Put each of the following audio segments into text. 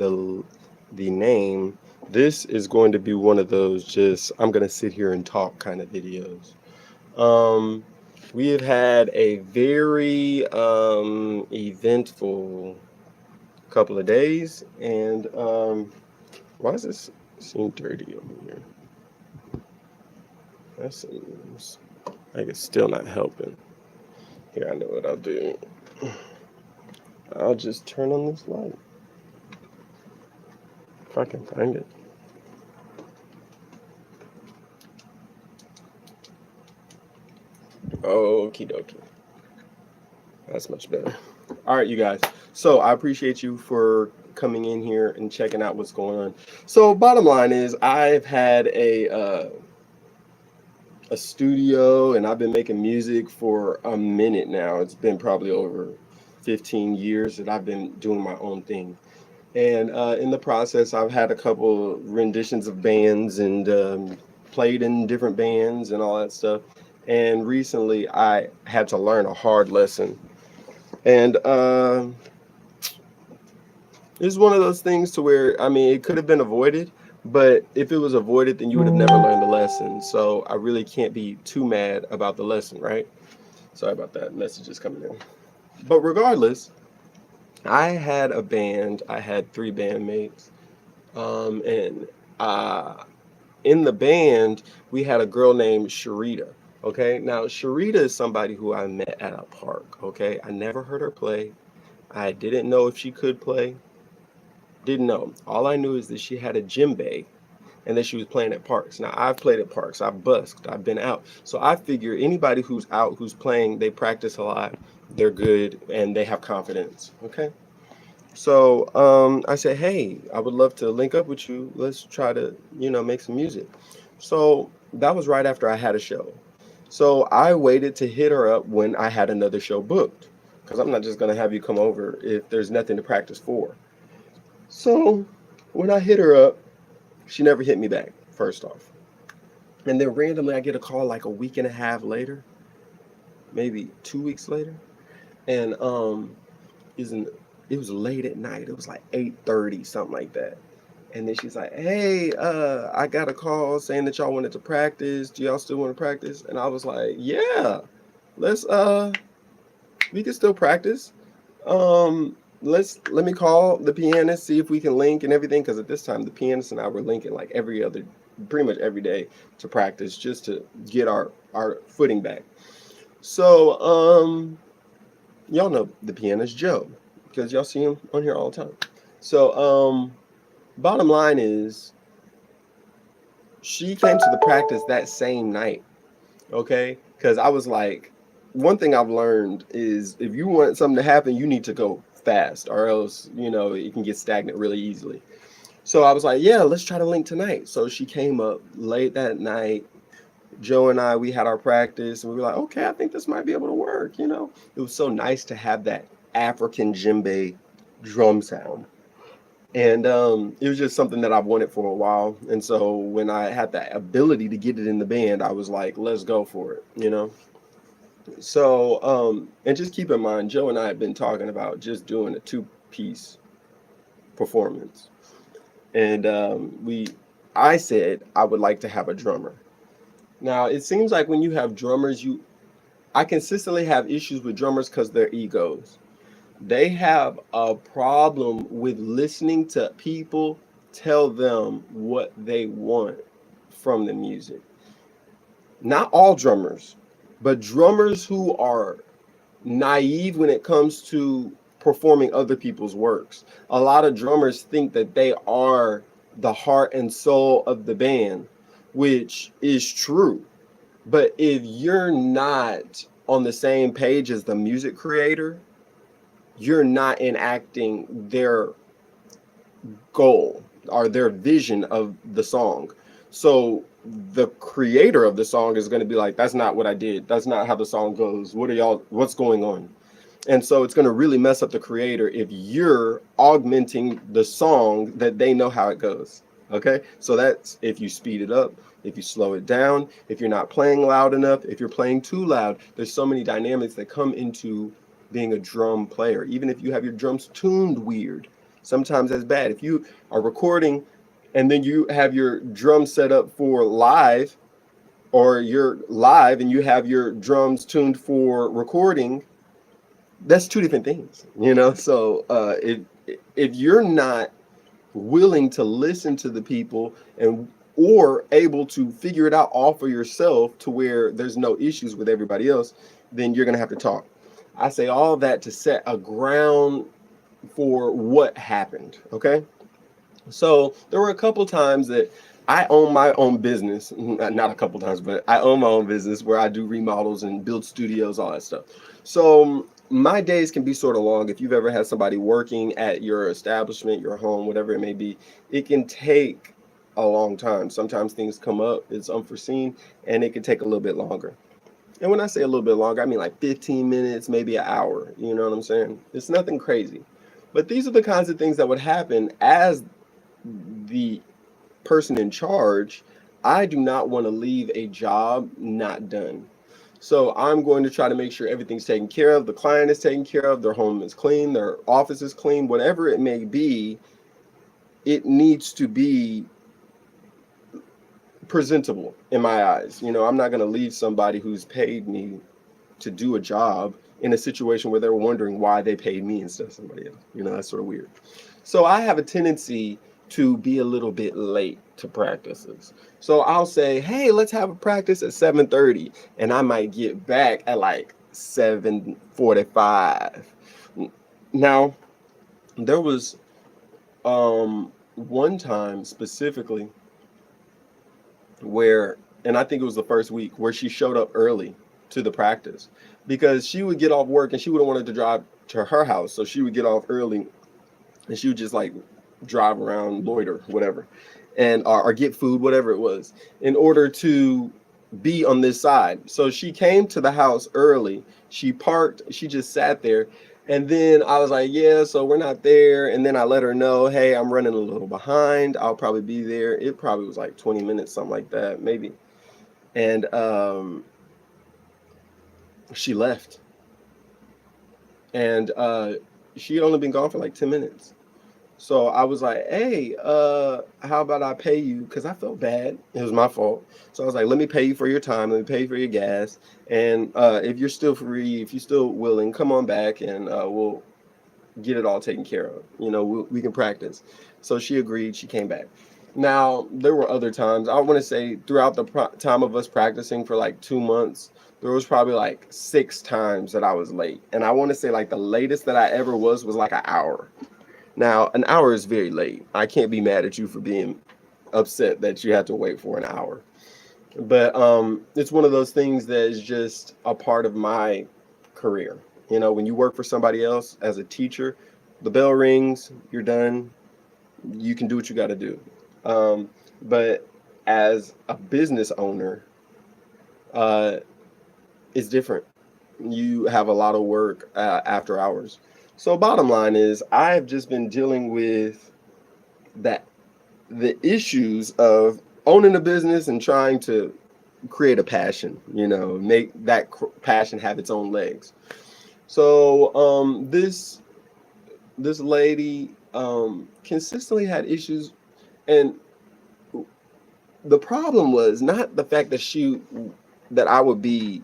the name, this is going to be one of those just I'm gonna sit here and talk kind of videos. Um, we have had a very eventful couple of days, and why does this seem dirty over here? That seems like it's still not helping. Here, I know what I'll do. I'll just turn on this light if I can find it. Okie dokie. That's much better. All right, you guys. So I appreciate you for coming in here and checking out what's going on. So bottom line is I've had a studio and I've been making music for a minute now. It's been probably over 15 years that I've been doing my own thing. And in the process, I've had a couple renditions of bands and played in different bands and all that stuff. And recently, I had to learn a hard lesson. And it's one of those things to where, I mean, it could have been avoided, but if it was avoided, then you would have never learned the lesson. So I really can't be too mad about the lesson, right? Sorry about that. Message is coming in. But regardless, I had a band. I had three bandmates. And in the band, we had a girl named Sharita. Okay. Now, Sharita is somebody who I met at a park. Okay. I never heard her play. I didn't know if she could play. Didn't know. All I knew is that she had a djembe and that she was playing at parks. Now, I've played at parks. I've busked. I've been out. So I figure anybody who's out, who's playing, they practice a lot. They're good and they have confidence. Okay. So I said, hey, I would love to link up with you. Let's try to, make some music. So that was right after I had a show. So I waited to hit her up when I had another show booked because I'm not just going to have you come over if there's nothing to practice for. So when I hit her up, she never hit me back, first off. And then randomly I get a call like a week and a half later, maybe 2 weeks later. And isn't it was late at night. It was like 8:30, something like that. And then she's like, hey, I got a call saying that y'all wanted to practice. Do y'all still want to practice? And I was like, yeah, let's we can still practice. Let me call the pianist, see if we can link and everything. Because at this time, the pianist and I were linking like pretty much every day to practice just to get our footing back. So y'all know the pianist Joe because y'all see him on here all the time. So bottom line is she came to the practice that same night. Okay, because I was like, one thing I've learned is if you want something to happen, you need to go fast, or else it can get stagnant really easily. So I was like, yeah, let's try to link tonight. So she came up late that night. Joe and I, we had our practice, and we were like, okay, I think this might be able to work. It was so nice to have that African djembe drum sound. And it was just something that I've wanted for a while. And so when I had the ability to get it in the band, I was like, let's go for it. So, and just keep in mind, Joe and I have been talking about just doing a two-piece performance. And I said I would like to have a drummer. Now, it seems like when you have drummers, I consistently have issues with drummers because they're egos. They have a problem with listening to people tell them what they want from the music. Not all drummers, but drummers who are naive when it comes to performing other people's works. A lot of drummers think that they are the heart and soul of the band, which is true. But if you're not on the same page as the music creator, you're not enacting their goal or their vision of the song. So the creator of the song is going to be like, that's not what I did. That's not how the song goes. What's going on? And so it's going to really mess up the creator if you're augmenting the song that they know how it goes. Okay. So that's if you speed it up, if you slow it down, if you're not playing loud enough, if you're playing too loud. There's so many dynamics that come into being a drum player, even if you have your drums tuned weird. Sometimes that's bad. If you are recording and then you have your drum set up for live, or you're live and you have your drums tuned for recording, that's two different things, you know? So if you're not willing to listen to the people and or able to figure it out all for yourself to where there's no issues with everybody else, then you're going to have to talk. I say all that to set a ground for what happened. Okay. So there were a couple times that I own my own business. Not a couple times, but I own my own business where I do remodels and build studios, all that stuff. So my days can be sort of long. If you've ever had somebody working at your establishment, your home, whatever it may be, it can take a long time. Sometimes things come up, it's unforeseen, and it can take a little bit longer. And when I say a little bit longer, I mean like 15 minutes, maybe an hour. You know what I'm saying? It's nothing crazy. But these are the kinds of things that would happen as the person in charge. I do not want to leave a job not done. So I'm going to try to make sure everything's taken care of, the client is taken care of, their home is clean, their office is clean, whatever it may be, it needs to be presentable in my eyes. You know, I'm not going to leave somebody who's paid me to do a job in a situation where they're wondering why they paid me instead of somebody else. You know, that's sort of weird. So I have a tendency to be a little bit late to practices. So I'll say, hey, let's have a practice at 7:30. And I might get back at like 7:45. Now, there was one time specifically where, and I think it was the first week, where she showed up early to the practice because she would get off work and she would have wanted to drive to her house. So she would get off early and she would just like drive around, loiter, whatever, and or get food, whatever it was, in order to be on this side. So she came to the house early. She parked. She just sat there. And then I was like, yeah, so we're not there. And then I let her know, hey, I'm running a little behind. I'll probably be there. It probably was like 20 minutes, something like that, maybe. And she left. And she had only been gone for like 10 minutes. So I was like, hey, how about I pay you? Because I felt bad. It was my fault. So I was like, let me pay you for your time. Let me pay you for your gas. And if you're still free, if you're still willing, come on back and we'll get it all taken care of. You know, we can practice. So she agreed. She came back. Now, there were other times. I want to say throughout the time of us practicing for like 2 months, there was probably like 6 times that I was late. And I want to say like the latest that I ever was like an hour. Now, an hour is very late. I can't be mad at you for being upset that you had to wait for an hour. But it's one of those things that is just a part of my career. You know, when you work for somebody else as a teacher, the bell rings, you're done. You can do what you got to do. But as a business owner, it's different. You have a lot of work after hours. So bottom line is I've just been dealing with the issues of owning a business and trying to create a passion, you know, make that passion have its own legs. So this lady consistently had issues, and the problem was not the fact that I would be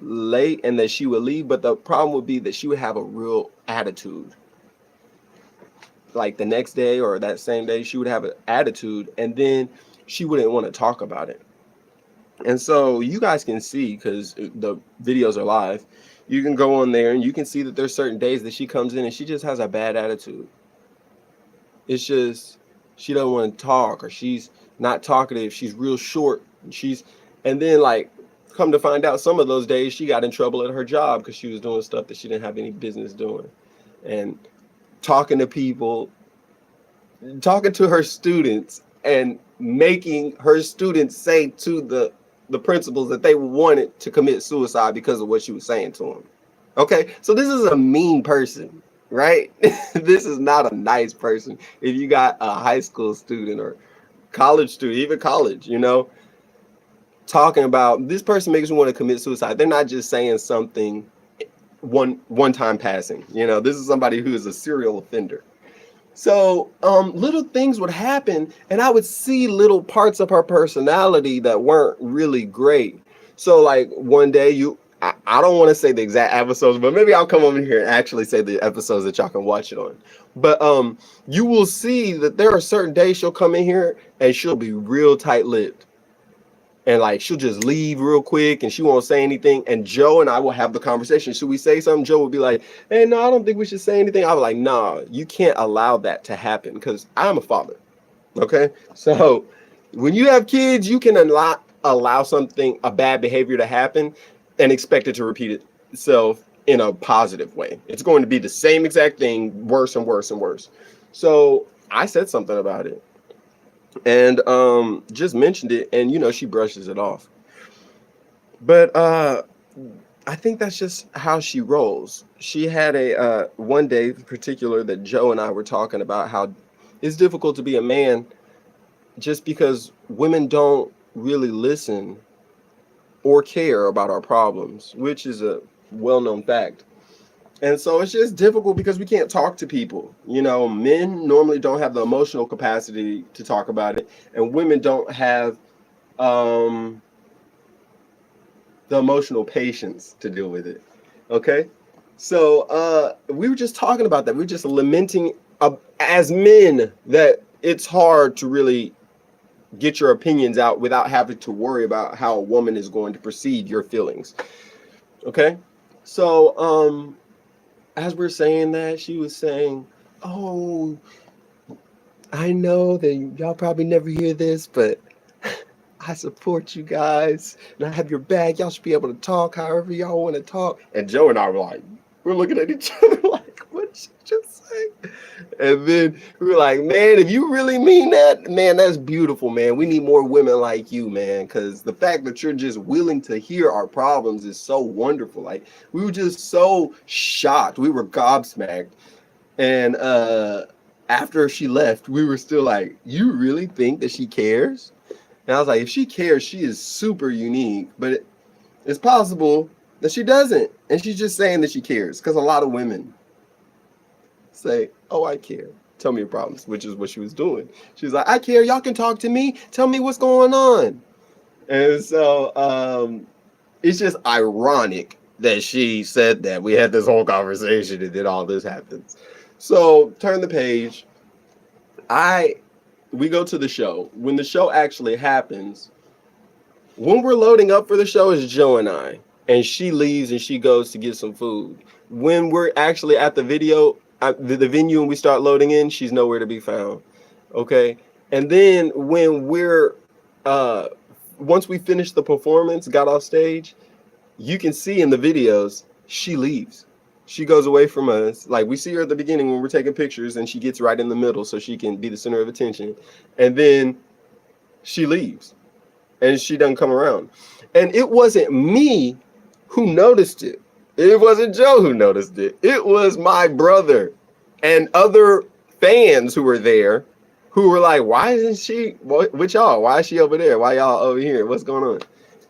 late and that she would leave, but the problem would be that she would have a real attitude. Like the next day or that same day, she would have an attitude, and then she wouldn't want to talk about it. And so you guys can see, because the videos are live, you can go on there and you can see that there's certain days that she comes in and she just has a bad attitude. It's just she doesn't want to talk, or she's not talkative, she's real short, and then like come to find out, some of those days she got in trouble at her job because she was doing stuff that she didn't have any business doing, and talking to people, talking to her students, and making her students say to the principals that they wanted to commit suicide because of what she was saying to them. Okay, so this is a mean person, right? This is not a nice person. If you got a high school student or college student, even college, you know, talking about this person makes me want to commit suicide. They're not just saying something one time passing. You know, this is somebody who is a serial offender. So little things would happen, and I would see little parts of her personality that weren't really great. So like one day I don't want to say the exact episodes, but maybe I'll come over here and actually say the episodes that y'all can watch it on. But you will see that there are certain days she'll come in here and she'll be real tight-lipped. And like she'll just leave real quick and she won't say anything. And Joe and I will have the conversation. Should we say something? Joe would be like, hey, no, I don't think we should say anything. I was like, nah, you can't allow that to happen because I'm a father. Okay. So when you have kids, you can allow something, a bad behavior to happen and expect it to repeat itself in a positive way. It's going to be the same exact thing, worse and worse and worse. So I said something about it and just mentioned it, and she brushes it off. But I think that's just how she rolls. She had a one day in particular that Joe and I were talking about how it's difficult to be a man just because women don't really listen or care about our problems, which is a well-known fact. And so it's just difficult because we can't talk to people. Men normally don't have the emotional capacity to talk about it, and women don't have um, the emotional patience to deal with it. Okay? So we were just talking about that. We were just lamenting as men that it's hard to really get your opinions out without having to worry about how a woman is going to perceive your feelings. Okay? So as we're saying that, she was saying, oh, I know that y'all probably never hear this, but I support you guys and I have your back. Y'all should be able to talk however y'all want to talk. And Joe and I were like, we're looking at each other like, what did you just say? And then we were like, man, if you really mean that, man, that's beautiful, man. We need more women like you, man, because the fact that you're just willing to hear our problems is so wonderful. Like, we were just so shocked. We were gobsmacked. And after she left, we were still like, you really think that she cares? And I was like, if she cares, she is super unique. But it's possible that she doesn't. And she's just saying that she cares. Because a lot of women say, oh, I care. Tell me your problems, which is what she was doing. She was like, I care. Y'all can talk to me. Tell me what's going on. And so it's just ironic that she said that. We had this whole conversation and then all this happens. So turn the page. We go to the show. When the show actually happens, when we're loading up for the show, is Joe and I. And she leaves and she goes to get some food. When we're actually at the the venue and we start loading in, she's nowhere to be found. Okay. And then when once we finish the performance, got off stage, you can see in the videos, she leaves. She goes away from us. Like, we see her at the beginning when we're taking pictures and she gets right in the middle so she can be the center of attention. And then she leaves and she doesn't come around. And it wasn't me who noticed it. It wasn't Joe who noticed it. It was my brother and other fans who were there who were like, why isn't she with y'all? Why is she over there? Why y'all over here? What's going on?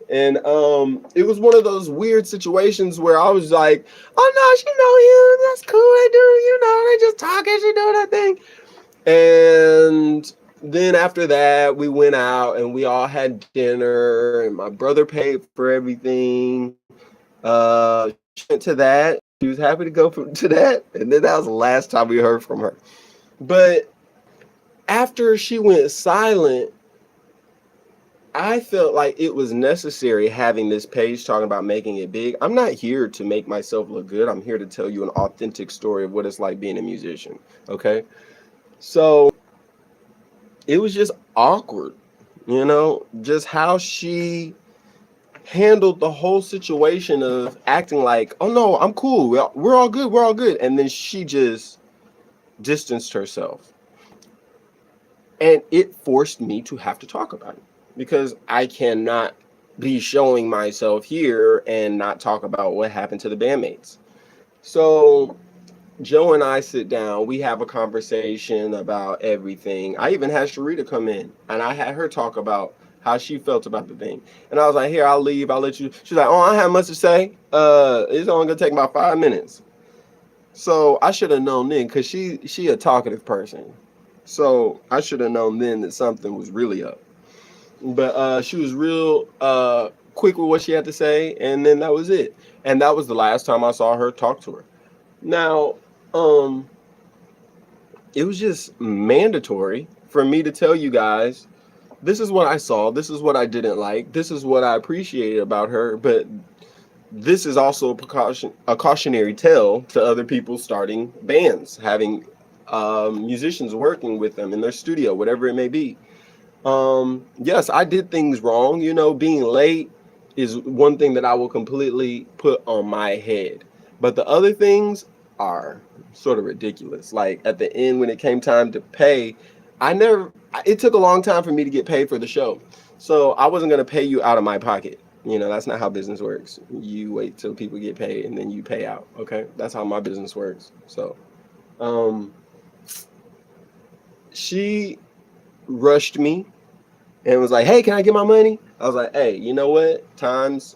And it was one of those weird situations where I was like, oh no, she know you. That's cool. They do, they just talking. She doing her thing. And then after that, we went out and we all had dinner and my brother paid for everything. She went to that. She was happy to go to that. And then that was the last time we heard from her. But after she went silent, I felt like it was necessary having this page talking about making it big. I'm not here to make myself look good. I'm here to tell you an authentic story of what it's like being a musician. Okay. So it was just awkward, just how she handled the whole situation of acting like, oh no, I'm cool. We're all good. We're all good. And then she just distanced herself. And it forced me to have to talk about it. Because I cannot be showing myself here and not talk about what happened to the bandmates. So Joe and I sit down. We have a conversation about everything. I even had Sharita come in and I had her talk about how she felt about the thing. And I was like, here, I'll leave. I'll let you. She's like, oh, I don't have much to say. It's only going to take about 5 minutes. So I should have known then, because she a talkative person. So I should have known then that something was really up. But she was real quick with what she had to say, and then that was it. And that was the last time I saw her talk to her. Now, um, it was just mandatory for me to tell you guys, this is what I saw, this is what I didn't like, this is what I appreciated about her, but this is also a cautionary tale to other people starting bands, having musicians working with them in their studio, whatever it may be. Yes, I did things wrong. You know, being late is one thing that I will completely put on my head. But the other things are sort of ridiculous. Like at the end, when it came time to pay, it took a long time for me to get paid for the show. So I wasn't going to pay you out of my pocket. You know, that's not how business works. You wait till people get paid and then you pay out. Okay. That's how my business works. So, um, she rushed me and was like, "Hey, can I get my money?" I was like, "Hey, you know what? Times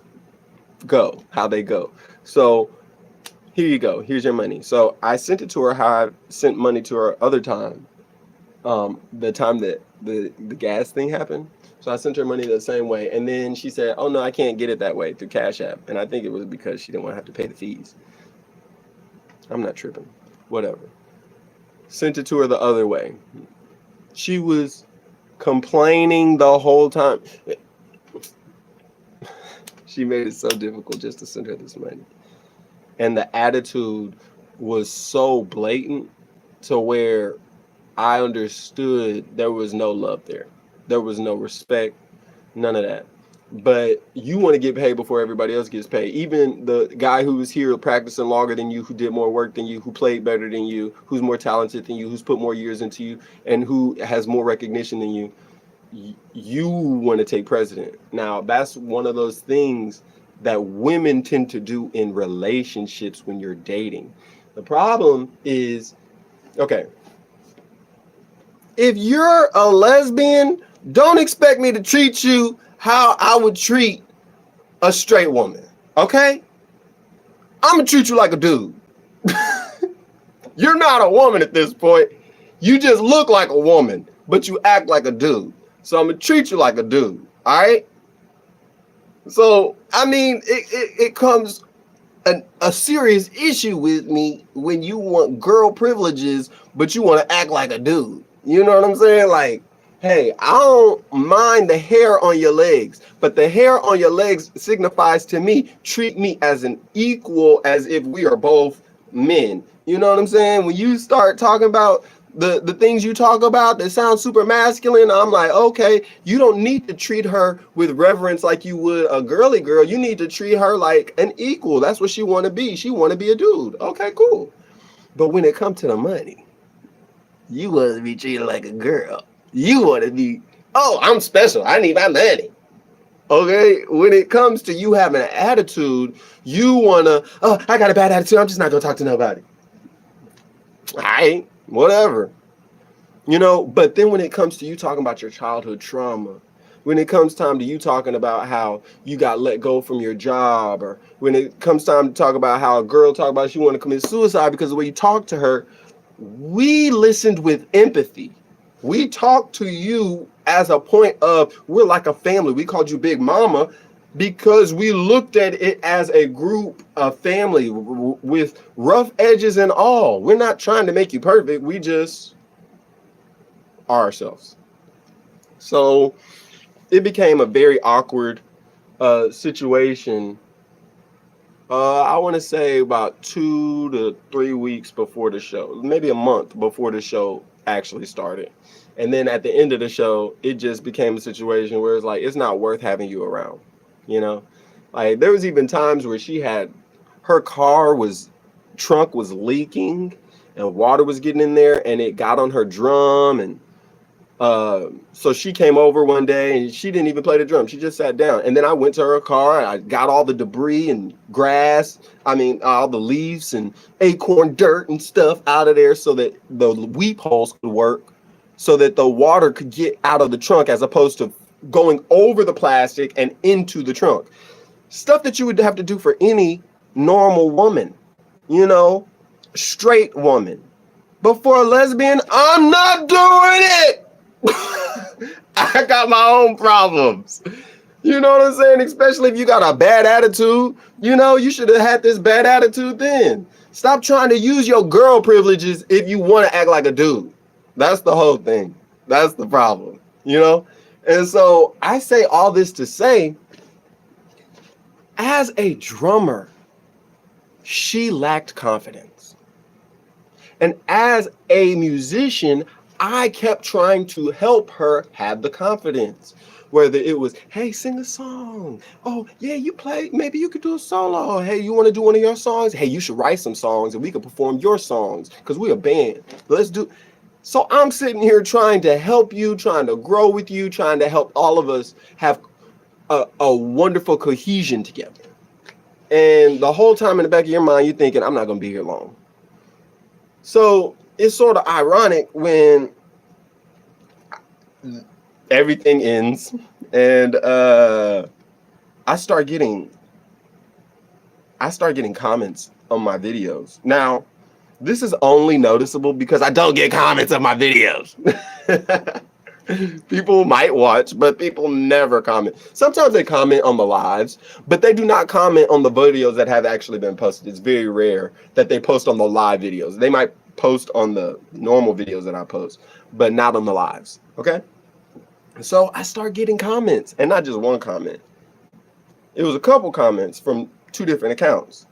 go how they go. So here you go. Here's your money." So I sent it to her how I sent money to her other time. The time that the gas thing happened. So I sent her money the same way. And then she said, "Oh no, I can't get it that way through Cash App." And I think it was because she didn't want to have to pay the fees. I'm not tripping. Whatever. Sent it to her the other way. She was complaining the whole time. She made it so difficult just to send her this money. And the attitude was so blatant to where I understood there was no love there. There was no respect, none of that. But you want to get paid before everybody else gets paid. Even the guy who was here practicing longer than you, who did more work than you, who played better than you, who's more talented than you, who's put more years into you, and who has more recognition than you, you want to take precedent. Now, that's one of those things that women tend to do in relationships when you're dating. The problem is, okay, if you're a lesbian, don't expect me to treat you how I would treat a straight woman, okay? I'm gonna treat you like a dude. You're not a woman at this point. You just look like a woman, but you act like a dude. So I'm gonna treat you like a dude, all right? So, I mean, it comes a serious issue with me when you want girl privileges, but you want to act like a dude. You know what I'm saying? Like, hey, I don't mind the hair on your legs, but the hair on your legs signifies to me, treat me as an equal, as if we are both men. You know what I'm saying? When you start talking about the things you talk about that sound super masculine, I'm like, okay, you don't need to treat her with reverence like you would a girly girl. You need to treat her like an equal. That's what she want to be. She want to be a dude. Okay, cool. But when it comes to the money, you want to be treated like a girl. You want to be, oh, I'm special. I need my money. Okay, when it comes to you having an attitude, you want to, oh, I got a bad attitude. I'm just not going to talk to nobody. All right, whatever. You know, but then when it comes to you talking about your childhood trauma, when it comes time to you talking about how you got let go from your job, or when it comes time to talk about how a girl talk about she want to commit suicide because of the way you talk to her, we listened with empathy. We talked to you as a point of, we're like a family. We called you Big Mama because we looked at it as a group, a family with rough edges and all. We're not trying to make you perfect. We just are ourselves. So it became a very awkward situation. I want to say about 2 to 3 weeks before the show, maybe a month before the show actually started. And then at the end of the show, it just became a situation where it's like, it's not worth having you around, you know? Like, there was even times where her trunk was leaking and water was getting in there and it got on her drum. And so she came over one day and she didn't even play the drum. She just sat down. And then I went to her car and I got all the debris and grass. I mean, all the leaves and acorn dirt and stuff out of there so that the weep holes could work, so that the water could get out of the trunk as opposed to going over the plastic and into the trunk. Stuff that you would have to do for any normal woman, you know? straight woman. But for a lesbian, I'm not doing it. I got my own problems. You know what I'm saying? Especially if you got a bad attitude, you should have had this bad attitude then. Stop trying to use your girl privileges if you want to act like a dude. That's the whole thing. That's the problem. And so I say all this to say, as a drummer, she lacked confidence. And as a musician, I kept trying to help her have the confidence. Whether it was, hey, sing a song. Oh, yeah, you play. Maybe you could do a solo. Hey, you want to do one of your songs? Hey, you should write some songs and we could perform your songs because we're a band. Let's do. So I'm sitting here trying to help you, trying to grow with you, trying to help all of us have a wonderful cohesion together. And the whole time in the back of your mind, you're thinking, I'm not going to be here long. So it's sort of ironic when everything ends and I start getting comments on my videos. Now, this is only noticeable because I don't get comments on my videos. People might watch, but people never comment. Sometimes they comment on the lives, but they do not comment on the videos that have actually been posted. It's very rare that they post on the live videos. They might post on the normal videos that I post, but not on the lives. Okay? So I start getting comments, and not just one comment. It was a couple comments from 2 different accounts,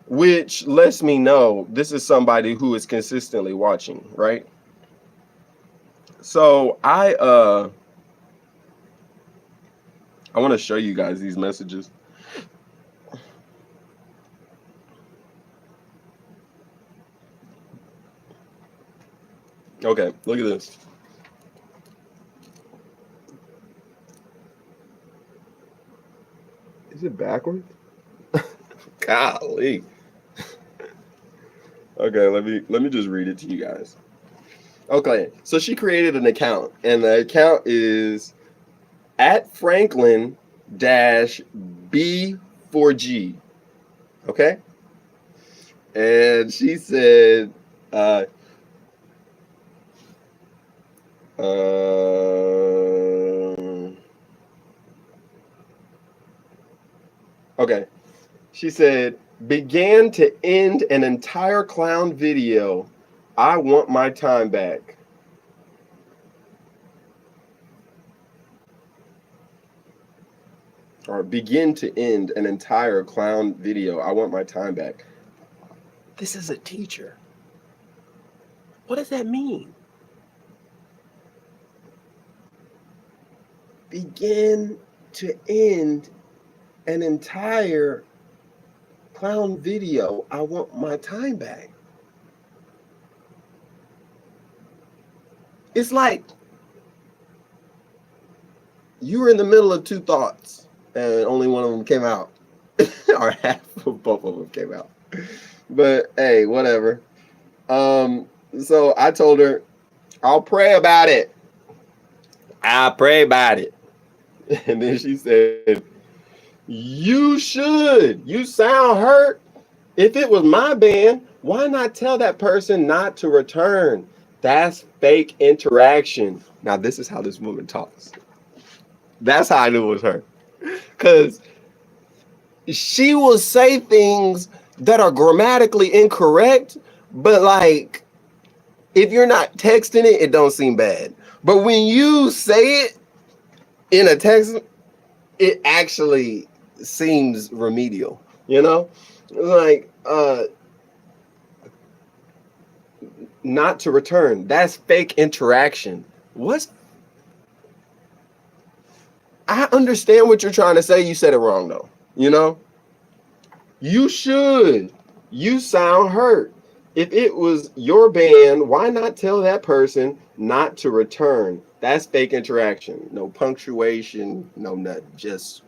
which lets me know this is somebody who is consistently watching, right? So I want to show you guys these messages. Okay, look at this. Is it backwards? Golly. Okay, let me just read it to you guys. Okay, so she created an account, and the account is @Franklin-B4G. Okay? And she said, okay. She said, began to end an entire clown video. I want my time back. Or begin to end an entire clown video. I want my time back. This is a teacher. What does that mean? Begin to end an entire clown video. I want my time back. It's like you were in the middle of 2 thoughts and only one of them came out. Or half of both of them came out. But hey, whatever. So I told her, I'll pray about it. I'll pray about it. And then she said, you should. You sound hurt. If it was my band, why not tell that person not to return? That's fake interaction. Now, this is how this woman talks. That's how I knew it was her. Because she will say things that are grammatically incorrect, but like, if you're not texting it, it don't seem bad. But when you say it in a text, it actually seems remedial, like not to return. That's fake interaction. I understand what you're trying to say. You said it wrong though. You should. You sound hurt. If it was your band, why not tell that person not to return? That's fake interaction. No punctuation, no nothing. Just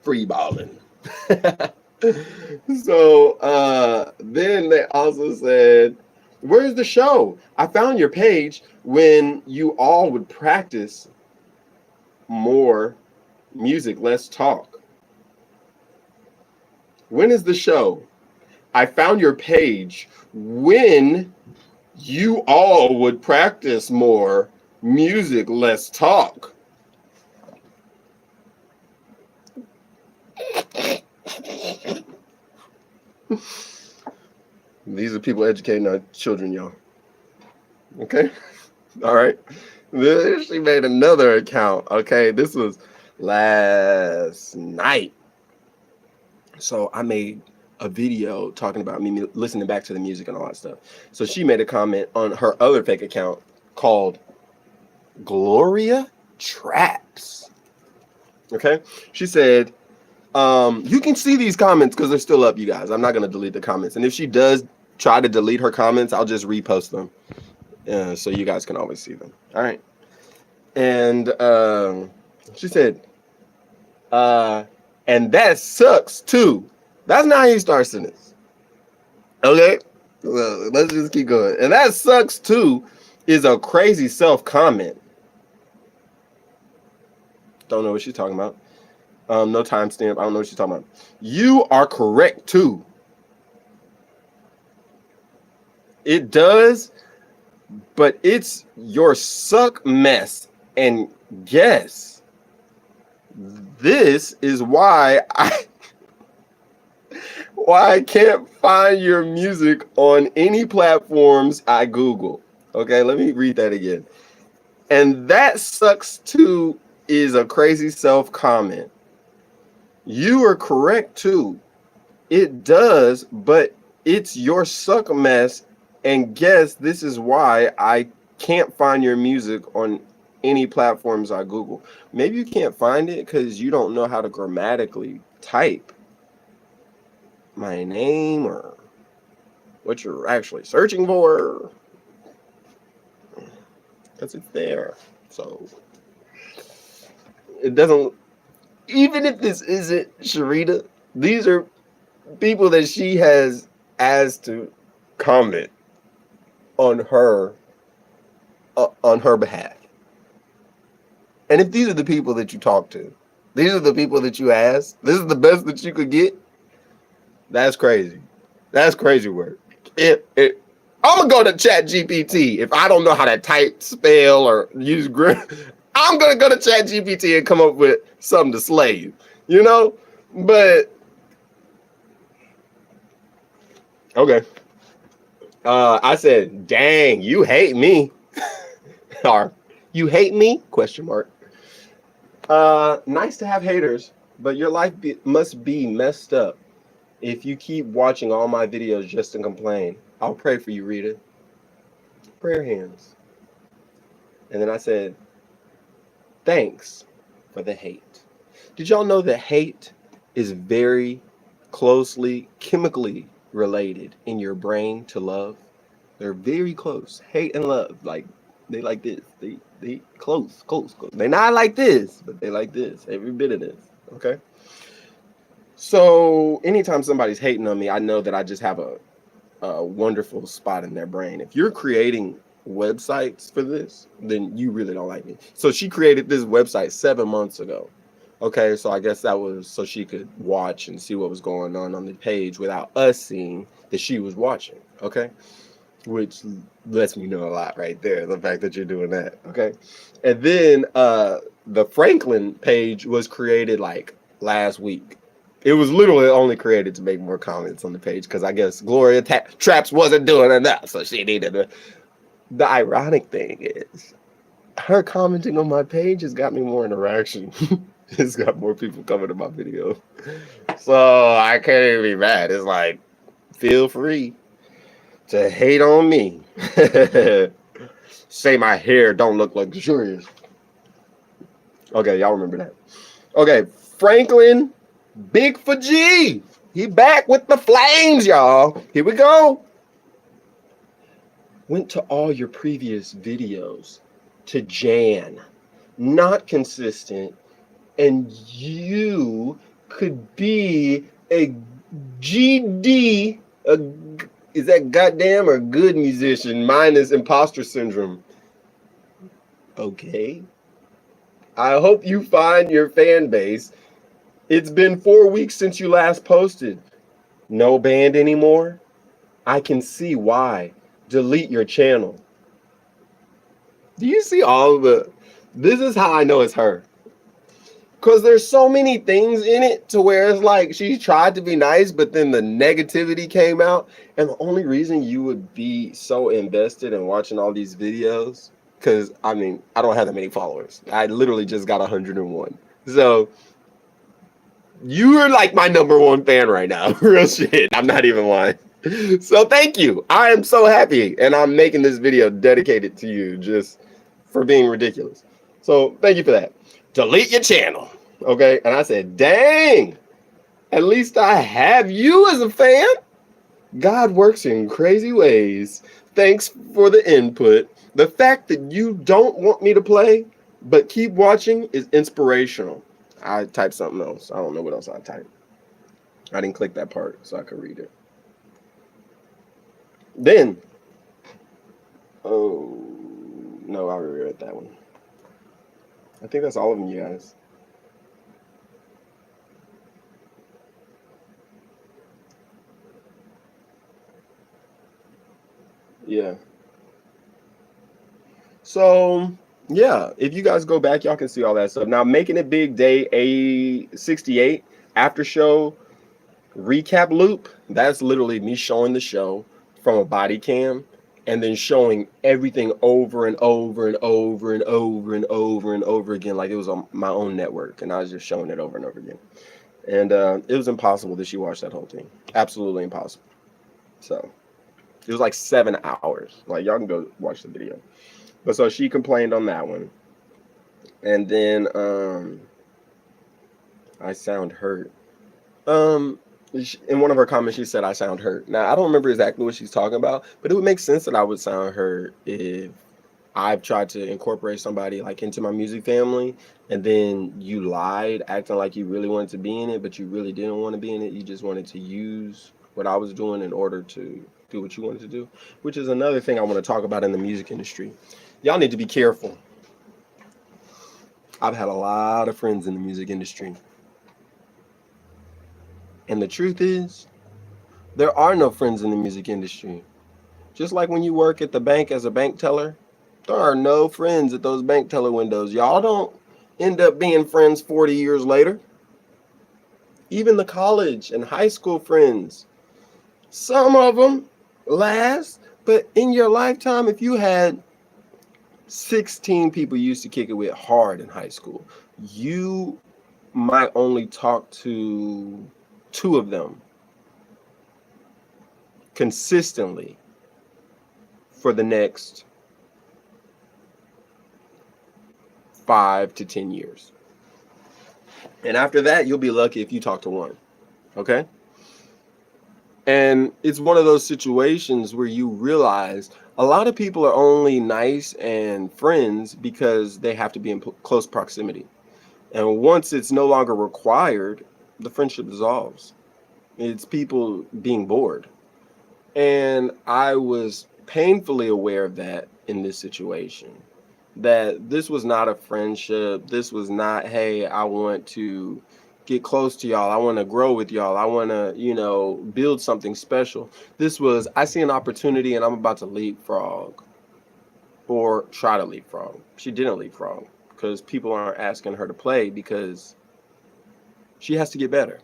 free balling. So then they also said, where's the show? I found your page when you all would practice more music, less talk. When is the show? I found your page when you all would practice more music, less talk. These are people educating our children, y'all. Okay? All right. She made another account. Okay. This was last night. So I made a video talking about me listening back to the music and all that stuff. So she made a comment on her other fake account called Gloria Traps. Okay. She said, you can see these comments because they're still up, you guys. I'm not going to delete the comments. And if she does try to delete her comments, I'll just repost them. So you guys can always see them. All right. And she said, and that sucks too. That's not how you start sentence. Okay? Well, let's just keep going. And that sucks too is a crazy self-comment. Don't know what she's talking about. No timestamp. I don't know what she's talking about. You are correct too. It does, but it's your suck mess. And guess this is why I can't find your music on any platforms I Google. Okay, let me read that again. And that sucks too is a crazy self-comment. You are correct too. It does, but it's your suck mess. And guess this is why I can't find your music on any platforms I Google. Maybe you can't find it because you don't know how to grammatically type my name or what you're actually searching for. Because it's there. So it doesn't, even if this isn't Sharita, these are people that she has asked to comment on her behalf. And if these are the people that you talk to, these are the people that you ask, this is the best that you could get, that's crazy. That's crazy work. I'm going to go to ChatGPT. If I don't know how to type, spell, or use grammar, I'm going to go to ChatGPT and come up with something to slay you. You know? But, okay. I said, dang, you hate me. Or, you hate me? Question mark. Nice to have haters, but your life must be messed up if you keep watching all my videos just to complain. I'll pray for you, Rita. Prayer hands. And then I said, thanks for the hate. Did y'all know that hate is very closely chemically related in your brain to love? They're very close. Hate and love, like they like this. They close. They're not like this, but they like this. Every bit of this. Okay. So anytime somebody's hating on me, I know that I just have a wonderful spot in their brain. If you're creating websites for this, then you really don't like me. So she created this website 7 months ago. Okay, so I guess that was so she could watch and see what was going on the page without us seeing that she was watching. Okay, which lets me know a lot right there, the fact that you're doing that. Okay, and then the Franklin page was created like last week. It was literally only created to make more comments on the page because I guess Gloria Traps wasn't doing enough, so she needed to. The ironic thing is, her commenting on my page has got me more interaction. It's got more people coming to my video. So I can't even be mad. It's like, feel free to hate on me. Say my hair don't look luxurious. Okay, y'all remember that. Okay, Franklin Big for G. He back with the flames, y'all. Here we go. Went to all your previous videos to Jan. Not consistent. And you could be a GD, is that goddamn or good musician minus imposter syndrome. Okay. I hope you find your fan base. It's been 4 weeks since you last posted. No band anymore? I can see why. Delete your channel. Do you see all the? This is how I know it's her. Because there's so many things in it to where it's like she tried to be nice, but then the negativity came out. And the only reason you would be so invested in watching all these videos, because I mean, I don't have that many followers. I literally just got 101. So you are like my number one fan right now. Real shit. I'm not even lying. So thank you. I am so happy. And I'm making this video dedicated to you just for being ridiculous. So thank you for that. Delete your channel. Okay. And I said, dang, at least I have you as a fan. God works in crazy ways. Thanks for the input. The fact that you don't want me to play, but keep watching is inspirational. I typed something else. I don't know what else I typed. I didn't click that part so I could read it. Then, oh, no, I already read that one. I think that's all of them, you guys. Yeah. So, yeah, if you guys go back, y'all can see all that stuff. Now, Making It Big Day A68 after show recap loop, that's literally me showing the show from a body cam and then showing everything over and over and over and over and over and over again like it was on my own network, and I was just showing it over and over again. And it was impossible that she watched that whole thing. Absolutely impossible. So it was like 7 hours. Like, y'all can go watch the video. But so she complained on that one. And then I sound hurt. In one of her comments, she said I sound hurt. Now, I don't remember exactly what she's talking about, but it would make sense that I would sound hurt if I've tried to incorporate somebody like into my music family, and then you lied, acting like you really wanted to be in it, but you really didn't want to be in it. You just wanted to use what I was doing in order to do what you wanted to do, which is another thing I want to talk about in the music industry. Y'all need to be careful. I've had a lot of friends in the music industry. And the truth is, there are no friends in the music industry. Just like when you work at the bank as a bank teller, there are no friends at those bank teller windows. Y'all don't end up being friends 40 years later. Even the college and high school friends, some of them last, but in your lifetime, if you had 16 people you used to kick it with hard in high school, you might only talk to 2 of them consistently for the next 5 to 10 years. And after that, you'll be lucky if you talk to 1. Okay? And it's one of those situations where you realize a lot of people are only nice and friends because they have to be in close proximity. And once it's no longer required, the friendship dissolves. It's people being bored. And I was painfully aware of that in this situation. That this was not a friendship. This was not, hey, I want to get close to y'all. I want to grow with y'all. I want to, build something special. This was, I see an opportunity and I'm about to leapfrog or try to leapfrog. She didn't leapfrog because people aren't asking her to play because she has to get better,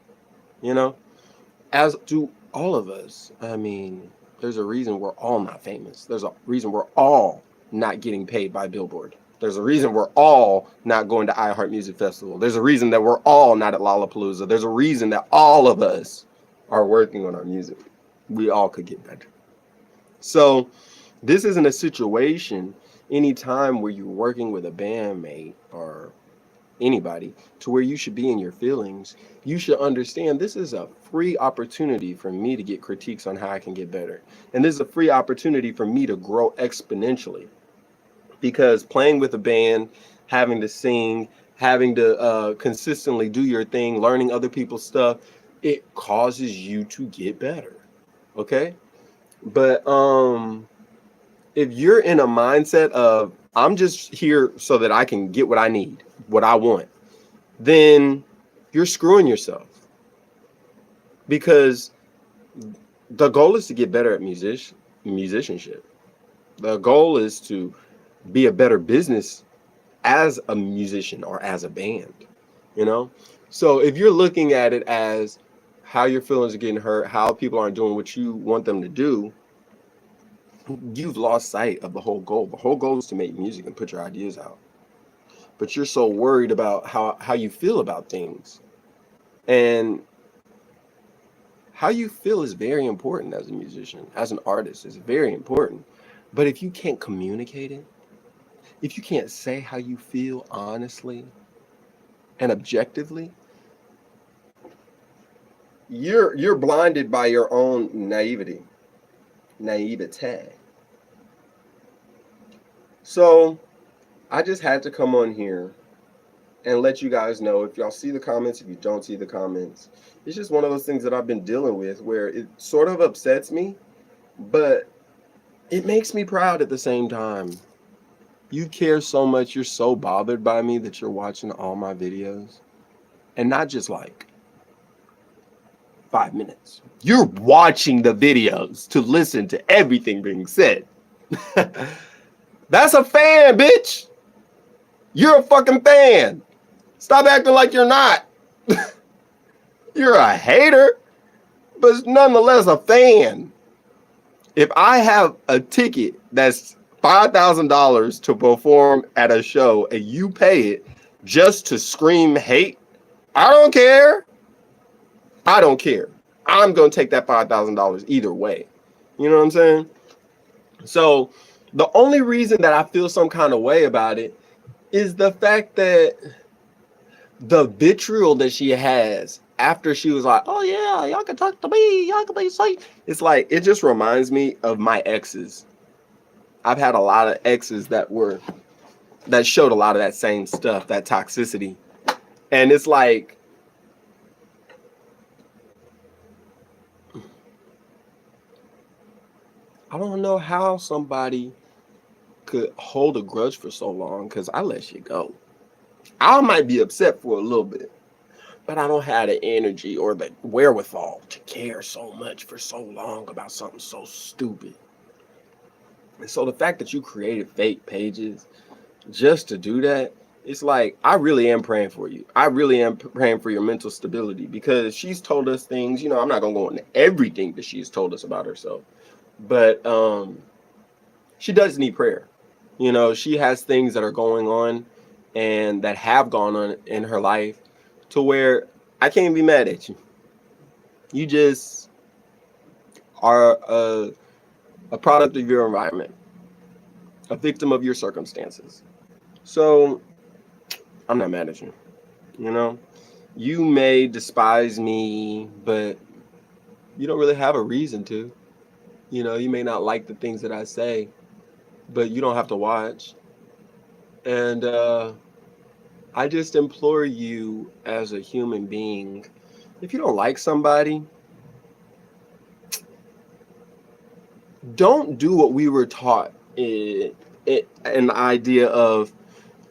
as do all of us. I mean, there's a reason we're all not famous. There's a reason we're all not getting paid by Billboard. There's a reason we're all not going to iHeart Music Festival. There's a reason that we're all not at Lollapalooza. There's a reason that all of us are working on our music. We all could get better. So this isn't a situation anytime where you're working with a bandmate or anybody to where you should be in your feelings. You should understand this is a free opportunity for me to get critiques on how I can get better. And this is a free opportunity for me to grow exponentially, because playing with a band, having to sing, having to consistently do your thing, learning other people's stuff, it causes you to get better. Okay? But if you're in a mindset of I'm just here so that I can get what I need, what I want, then you're screwing yourself. Because The goal is to get better at musicianship. The goal is to be a better business as a musician or as a band, you know? So if you're looking at it as how your feelings are getting hurt, how people aren't doing what you want them to do, you've lost sight of the whole goal. The whole goal is to make music and put your ideas out. But you're so worried about how you feel about things. And how you feel is very important as a musician, as an artist, is very important. But if you can't communicate it, if you can't say how you feel honestly and objectively, you're blinded by your own naivete. So I just had to come on here and let you guys know, if y'all see the comments, if you don't see the comments, it's just one of those things that I've been dealing with where it sort of upsets me, but it makes me proud at the same time. You care so much, you're so bothered by me that you're watching all my videos, and not just like 5 minutes. You're watching the videos to listen to everything being said. That's a fan, bitch. You're a fucking fan. Stop acting like you're not. You're a hater, but nonetheless a fan. If I have a ticket that's $5,000 to perform at a show and you pay it just to scream hate, I don't care. I don't care. I'm going to take that $5,000 either way. You know what I'm saying? So the only reason that I feel some kind of way about it is the fact that the vitriol that she has after she was like, oh yeah, y'all can talk to me, y'all can be sweet. It's like, it just reminds me of my exes. I've had a lot of exes that showed a lot of that same stuff, that toxicity. And it's like, I don't know how somebody could hold a grudge for so long, because I let you go. I might be upset for a little bit, but I don't have the energy or the wherewithal to care so much for so long about something so stupid. And so the fact that you created fake pages just to do that, it's like, I really am praying for you. I really am praying for your mental stability, because she's told us things, I'm not going to go into everything that she's told us about herself, but she does need prayer. She has things that are going on and that have gone on in her life to where I can't be mad at you. You just are a product of your environment, a victim of your circumstances. So I'm not mad at you. You may despise me, but you don't really have a reason to. You may not like the things that I say, but you don't have to watch. And I just implore you as a human being, if you don't like somebody, don't do what we were taught in the idea of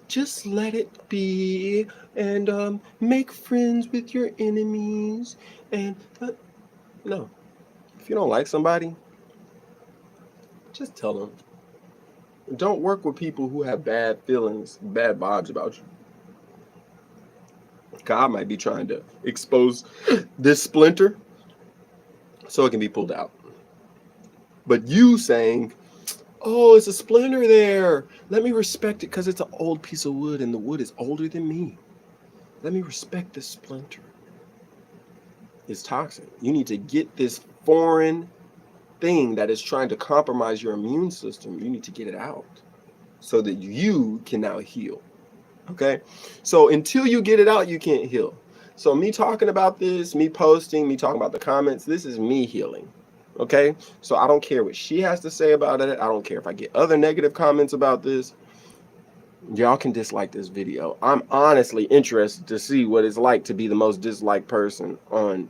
just let it be and make friends with your enemies. And no, if you don't like somebody, just tell them. Don't work with people who have bad feelings, bad vibes about you. God might be trying to expose this splinter so it can be pulled out. But you saying, oh, it's a splinter there, let me respect it because it's an old piece of wood and the wood is older than me. Let me respect this splinter. It's toxic. You need to get this foreign thing that is trying to compromise your immune system. You need to get it out so that you can now heal. Okay? So until you get it out, you can't heal. So me talking about this, me posting, me talking about the comments, this is me healing. Okay? So I don't care what she has to say about it. I don't care if I get other negative comments about this. Y'all can dislike this video. I'm honestly interested to see what it's like to be the most disliked person on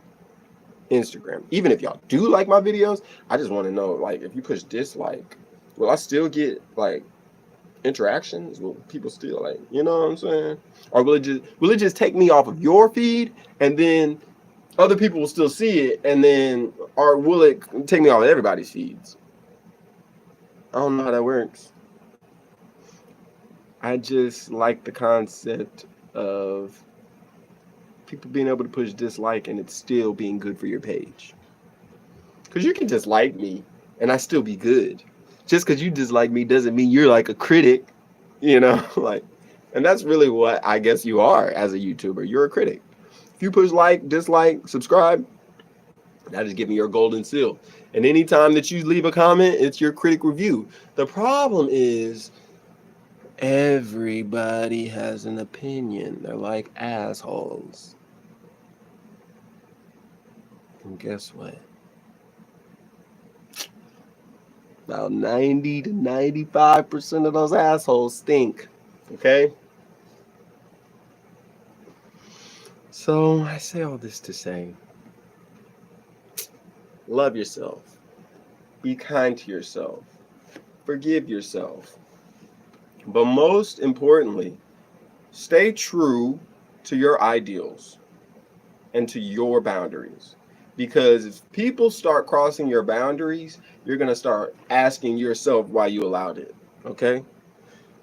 Instagram. Even if y'all do like my videos, I just want to know, like, if you push dislike, will I still get like interactions? Will people still like, you know what I'm saying? Or will it just take me off of your feed and then other people will still see it, and then or will it take me off everybody's feeds? I don't know how that works. I just like the concept of people being able to push dislike and it's still being good for your page. Because you can dislike me and I still be good. Just because you dislike me doesn't mean you're like a critic, like, and that's really what I guess you are as a YouTuber. You're a critic. If you push like, dislike, subscribe, that is giving your golden seal. And anytime that you leave a comment, it's your critic review. The problem is everybody has an opinion. They're like assholes. And guess what? About 90 to 95% of those assholes stink. Okay? So I say all this to say, love yourself. Be kind to yourself. Forgive yourself. But most importantly, stay true to your ideals and to your boundaries. Because if people start crossing your boundaries, you're going to start asking yourself why you allowed it. Okay?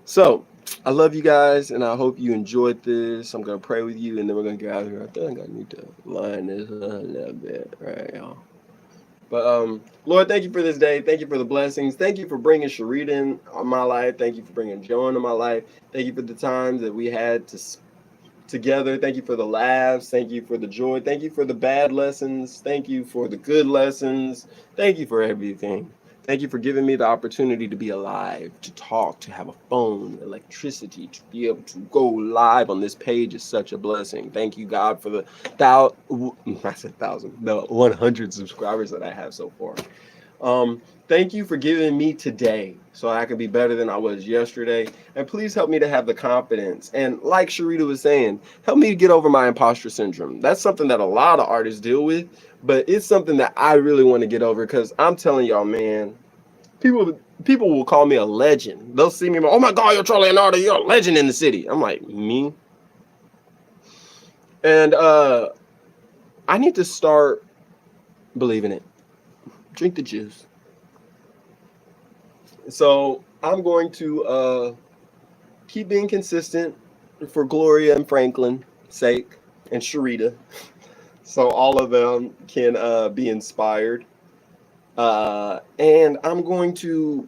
So, I love you guys, and I hope you enjoyed this. I'm going to pray with you, and then we're going to get out of here. I think I need to line this up a little bit, right, y'all? But, Lord, thank you for this day. Thank you for the blessings. Thank you for bringing Sharita in my life. Thank you for bringing Joe into my life. Thank you for the times that we had together. Thank you for the laughs. Thank you for the joy. Thank you for the bad lessons. Thank you for the good lessons. Thank you for everything. Thank you for giving me the opportunity to be alive, to talk, to have a phone, electricity, to be able to go live on this page is such a blessing. Thank you, God, for the 100 subscribers that I have so far. Thank you for giving me today so I can be better than I was yesterday. And please help me to have the confidence. And like Sharita was saying, help me to get over my imposter syndrome. That's something that a lot of artists deal with, but it's something that I really want to get over because I'm telling y'all, man, people will call me a legend. They'll see me, oh my God, you're Charlie Leonardo, you're a legend in the city. I'm like, me? And I need to start believing it. Drink the juice. So I'm going to keep being consistent for Gloria and Franklin's sake and Sharita, so all of them can be inspired. And I'm going to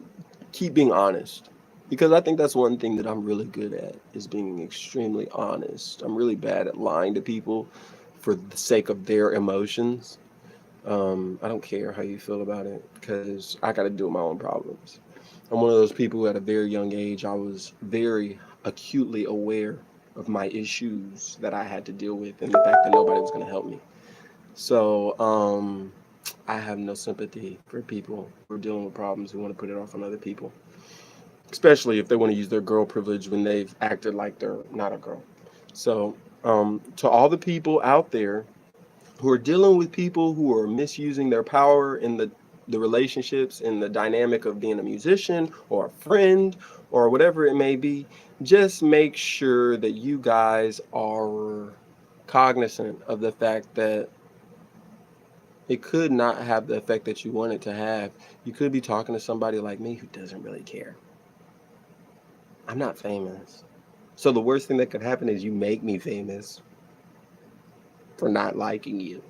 keep being honest because I think that's one thing that I'm really good at is being extremely honest. I'm really bad at lying to people for the sake of their emotions. I don't care how you feel about it because I got to deal with my own problems. I'm one of those people who at a very young age, I was very acutely aware of my issues that I had to deal with and the fact that nobody was going to help me. So I have no sympathy for people who are dealing with problems who want to put it off on other people, especially if they want to use their girl privilege when they've acted like they're not a girl. So to all the people out there who are dealing with people who are misusing their power in the relationships in the dynamic of being a musician or a friend or whatever it may be, just make sure that you guys are cognizant of the fact that it could not have the effect that you want it to have. You could be talking to somebody like me who doesn't really care. I'm not famous. So the worst thing that could happen is you make me famous for not liking you.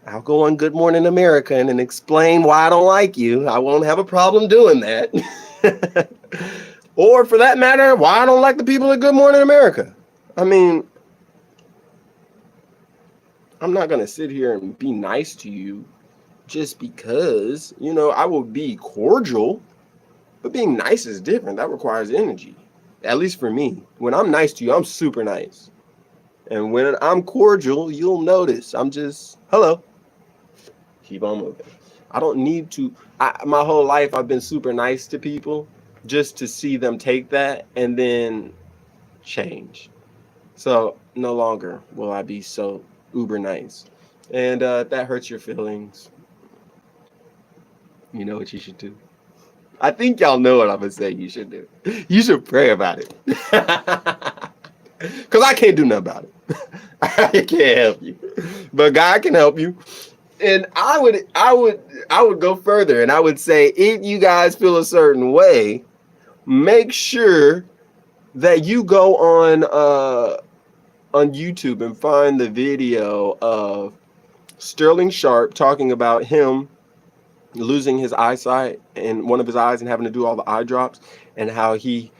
I'll go on Good Morning America and explain why I don't like you. I won't have a problem doing that. Or for that matter, why I don't like the people at Good Morning America. I mean, I'm not going to sit here and be nice to you just because, I will be cordial, but being nice is different. That requires energy, at least for me. When I'm nice to you, I'm super nice. And when I'm cordial, you'll notice I'm just, hello. Keep on moving. I don't need to. My whole life, I've been super nice to people just to see them take that and then change. So no longer will I be so uber nice. And if that hurts your feelings, you know what you should do. I think y'all know what I'm going to say you should do. You should pray about it. Because I can't do nothing about it. I can't help you. But God can help you. And I would go further and I would say if you guys feel a certain way, make sure that you go on YouTube and find the video of Sterling Sharp talking about him losing his eyesight and one of his eyes and having to do all the eye drops, and how he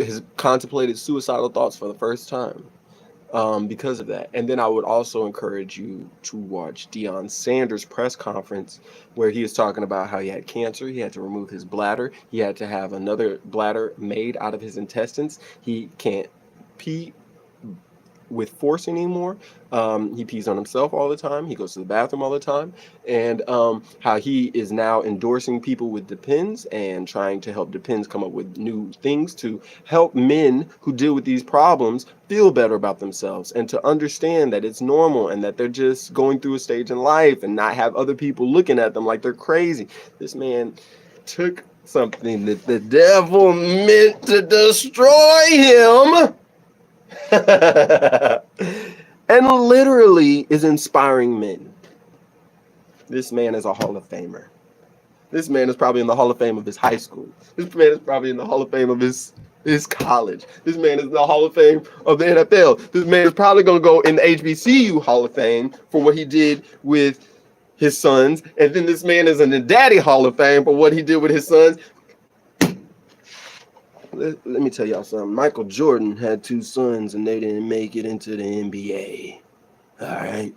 has contemplated suicidal thoughts for the first time because of that. And then I would also encourage you to watch Deion Sanders' press conference where he was talking about how he had cancer. He had to remove his bladder. He had to have another bladder made out of his intestines. He can't pee with force anymore. He pees on himself all the time. He goes to the bathroom all the time. And how he is now endorsing people with Depends and trying to help Depends come up with new things to help men who deal with these problems feel better about themselves and to understand that it's normal and that they're just going through a stage in life and not have other people looking at them like they're crazy. This man took something that the devil meant to destroy him and literally is inspiring men. This man is a Hall of Famer. This man is probably in the Hall of Fame of his high school. This man is probably in the Hall of Fame of his college. This man is in the Hall of Fame of the NFL. This man is probably going to go in the HBCU Hall of Fame for what he did with his sons. And then this man is in the Daddy Hall of Fame for what he did with his sons. Let me tell y'all something. Michael Jordan had 2 sons and they didn't make it into the NBA. All right.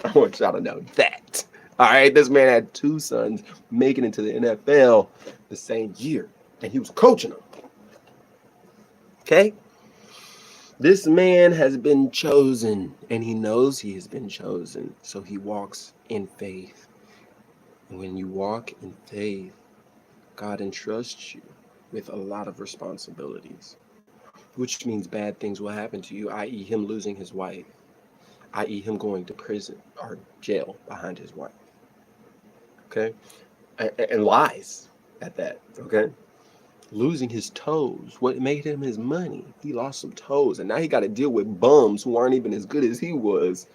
I want y'all to know that. All right. This man had 2 sons making it to the NFL the same year. And he was coaching them. Okay. This man has been chosen and he knows he has been chosen. So he walks in faith. And when you walk in faith, God entrusts you with a lot of responsibilities, which means bad things will happen to you, i.e. him losing his wife, i.e. him going to prison or jail behind his wife, okay? And lies at that, okay? Losing his toes, what made him his money. He lost some toes, and now he got to deal with bums who aren't even as good as he was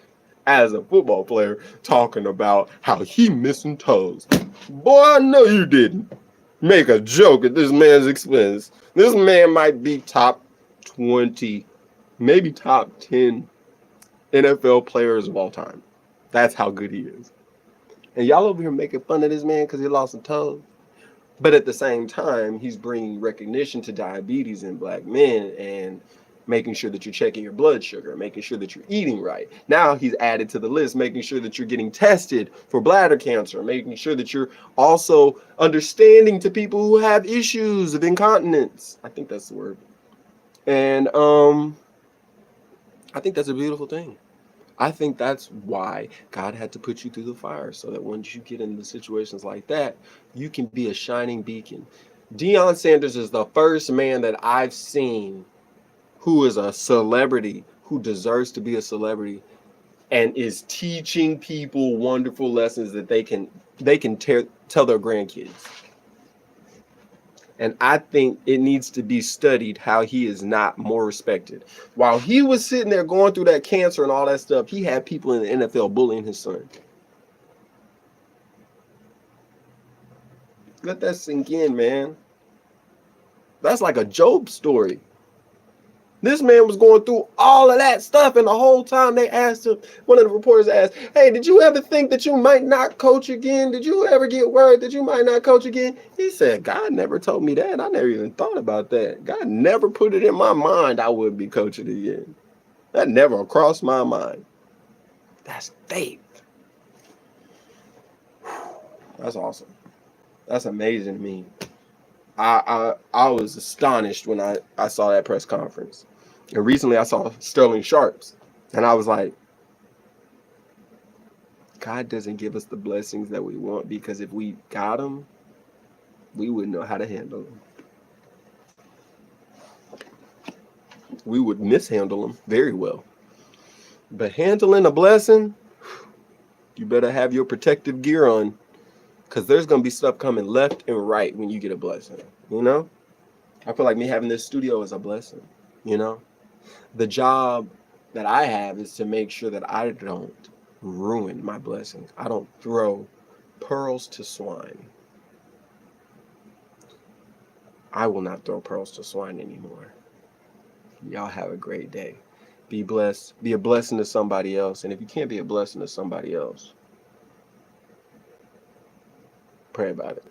as a football player, talking about how he missing toes. Boy, I know you didn't make a joke at this man's expense. This man might be top 20, maybe top 10 NFL players of all time. That's how good he is. And y'all over here making fun of this man because he lost some toes. But at the same time, he's bringing recognition to diabetes in black men and making sure that you're checking your blood sugar, making sure that you're eating right. Now he's added to the list, making sure that you're getting tested for bladder cancer, making sure that you're also understanding to people who have issues of incontinence. I think that's the word. And I think that's a beautiful thing. I think that's why God had to put you through the fire, so that once you get into situations like that, you can be a shining beacon. Deion Sanders is the first man that I've seen who is a celebrity, who deserves to be a celebrity, and is teaching people wonderful lessons that they can tell their grandkids. And I think it needs to be studied how he is not more respected. While he was sitting there going through that cancer and all that stuff, he had people in the NFL bullying his son. Let that sink in, man. That's like a Job story. This man was going through all of that stuff, and the whole time they asked him, one of the reporters asked, hey, did you ever think that you might not coach again? Did you ever get worried that you might not coach again? He said, God never told me that. I never even thought about that. God never put it in my mind I would be coaching again. That never crossed my mind. That's faith. That's awesome. That's amazing to me. I was astonished when I saw that press conference. And recently I saw Sterling Sharp's, and I was like, God doesn't give us the blessings that we want, because if we got them, we wouldn't know how to handle them. We would mishandle them very well. But handling a blessing, you better have your protective gear on, because there's going to be stuff coming left and right when you get a blessing, you know? I feel like me having this studio is a blessing, you know? The job that I have is to make sure that I don't ruin my blessings. I don't throw pearls to swine. I will not throw pearls to swine anymore. Y'all have a great day. Be blessed. Be a blessing to somebody else. And if you can't be a blessing to somebody else, pray about it.